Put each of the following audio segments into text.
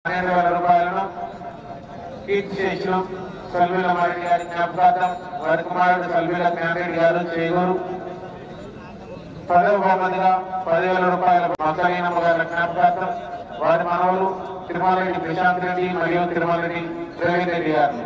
12,000 రూపాయలను కీర్తి చేసిన సల్వీల మారెడ్డి గారి జ్ఞాపకార్థం వారి కుమారుడు సల్వీల జ్ఞానరెడ్డి గారు చేగూరు. 10వ బహుమతిగా 10,000 రూపాయల మక్కలీనమ్మ గారి జ్ఞాపకార్థం వారి మనవలు తిరుమలరెడ్డి ప్రశాంత్ రెడ్డి మరియు తిరుమలరెడ్డి ప్రవీణ్ రెడ్డి గారు.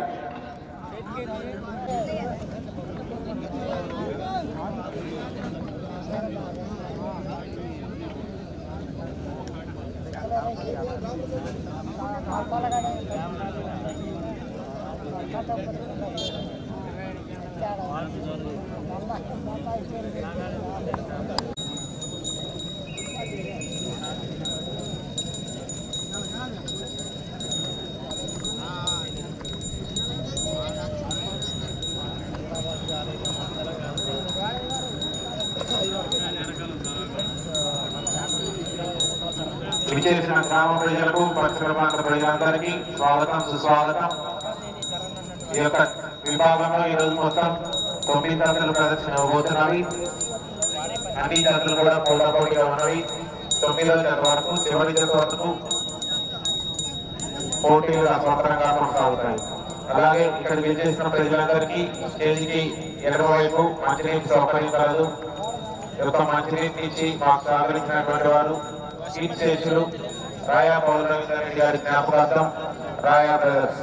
విచ్చేసిన గ్రామ ప్రజలకు పరిసర ప్రాంత ప్రజలందరికీ స్వాగతం సుస్వాగతం. ఈ యొక్క విభాగంలో ఈరోజు మొత్తం 9 జతలు ప్రదర్శన ఇవ్వబోతున్నవి. అన్ని జతలు కూడా పోటాపోటీగా ఉన్నవి. 9వ జత వరకు చివరి జత వరకు పోటీలు స్వతంత్రంగా కొనసాగుతాయి. అలాగే ఇక్కడ విచ్చేసిన ప్రజలందరికీ స్టేజ్కి ఎడమవైపు మంచినీటి సౌకర్యం కలదు. ఈ యొక్క మంచినీటి ఇచ్చి మాకు సహకరించినటువంటి వారు కీర్తిశేషులు రాయా పౌర్ణమి గారి జ్ఞాపకార్థం రాయా బ్రదర్స్.